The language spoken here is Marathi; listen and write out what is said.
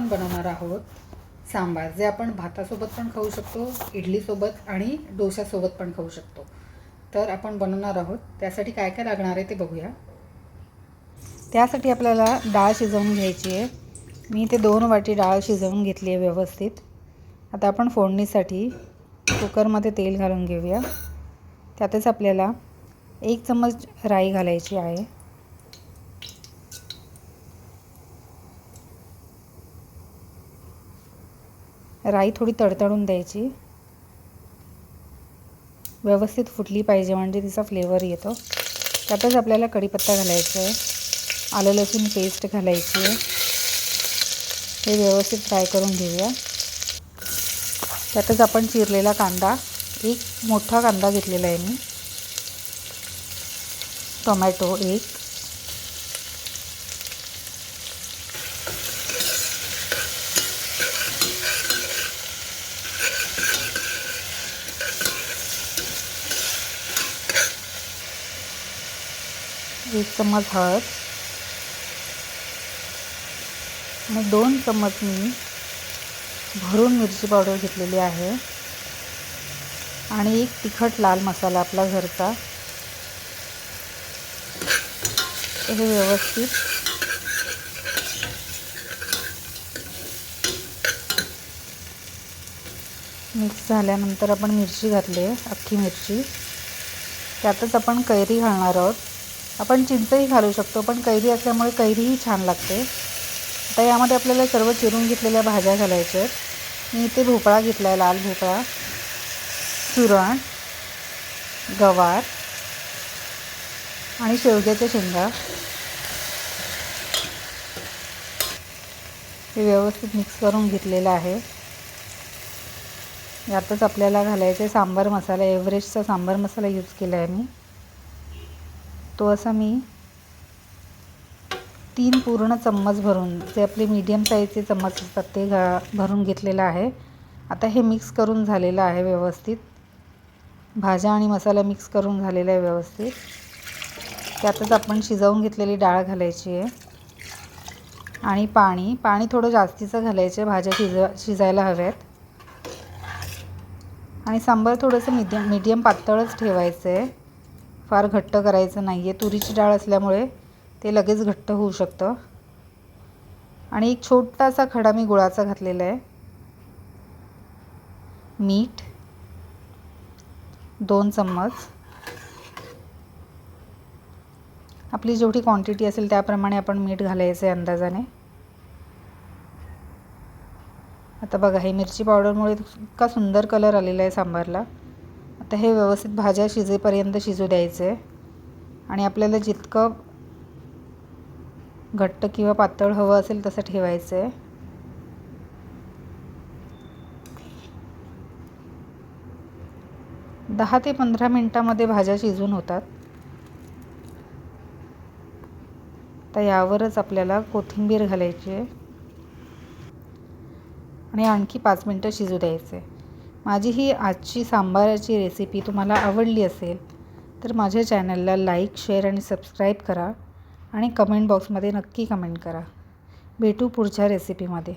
आपण बनवणार आहोत सांबार, जे आपण भातासोबत पण खाऊ शकतो, इडलीसोबत आणि डोशासोबत पण खाऊ शकतो. तर आपण बनवणार आहोत. त्यासाठी काय काय लागणार आहे ते बघूया. त्यासाठी आपल्याला डाळ शिजवून घ्यायची आहे. मी ते 2 वाटी डाळ शिजवून घेतली आहे व्यवस्थित. आता आपण फोडणीसाठी कुकरमध्ये तेल घालून घेऊया. त्यातच आपल्याला 1 चम्मच राई घालायची आहे. राई थोडी तडतडून द्यायची. व्यवस्थित फुटली पाहिजे म्हणजे तिचा फ्लेवर येतो. त्यातच आपल्याला कढीपत्ता घालायचा आहे. आलं लसूण पेस्ट घालायची आहे. हे व्यवस्थित फ्राय करून घेऊया. त्यातच आपण चिरलेला कांदा, 1 मोठा कांदा घेतलेला आहे मी, टोमॅटो 1, चम्मच हळद आणि 2 चम्मच मी भरून मिरची पावडर घेतलेली आहे आणि 1 तिखट लाल मसाला आपला घरचा. हे व्यवस्थित मिक्स झाल्यानंतर आपण मिरची घातली आहे, अख्खी मिरची. त्यातच आपण कैरी घालणार आहोत. आपण चिंचही घालू शकतो, पण कैरी असल्यामुळे कैरीही छान लागते. आता यामध्ये आपल्याला सर्व चिरून घेतलेल्या भाज्या घालायच्या आहेत. मी इथे भोपळा घेतला आहे, लाल भोपळा, सुरण, गवार आणि शेवग्याच्या शेंगा. हे व्यवस्थित मिक्स करून घेतलेलं आहे. यातच आपल्याला घालायचे सांबार मसाला, एव्हरेस्टचा सांबार मसाला यूज केला आहे मी. तो असा मी 3 पूर्ण चम्मच भरून, जे आपले मीडियम साईजचे चम्मच असतात ते भरून घेतलेलं आहे. आता हे मिक्स करून झालेलं आहे व्यवस्थित. भाज्या आणि मसाला मिक्स करून झालेला आहे व्यवस्थित. त्यातच आपण शिजवून घेतलेली डाळ घालायची आहे आणि पाणी थोडं जास्तीचं घालायचं. भाज्या शिजायला हव्यात आणि सांबार थोडंसं मीडियम पातळच ठेवायचं आहे, फार घट्ट करायचं नाही आहे. तुरीची डाळ असल्यामुळे ते लगेच घट्ट होऊ शकतं. आणि 1 छोटासा खडा मी गुळाचा घातलेला आहे. मीठ 2 चम्मच. आपली जेवढी क्वांटिटी असेल त्याप्रमाणे आपण मीठ घालायचं आहे अंदाजाने. आता बघा, हे मिरची पावडरमुळे इतका सुंदर कलर आलेला आहे सांबारला. आता हे व्यवस्थित भाज्या शिजेपर्यंत शिजू द्यायचं आहे आणि आपल्याला जितकं घट्ट किंवा पातळ हवं असेल तसं ठेवायचं आहे. - 10 ते 15 मिनिटांमध्ये भाज्या शिजून होतात. तर यावरच आपल्याला कोथिंबीर घालायची आहे आणि आणखी 5 मिनिटं शिजू द्यायचे. माझी ही आजची सांबाराची रेसिपी तुम्हाला आवडली असेल तर माझ्या चॅनलला लाईक, शेअर आणि सबस्क्राईब करा आणि कमेंट बॉक्समध्ये नक्की कमेंट करा. भेटू पुढच्या रेसिपीमध्ये.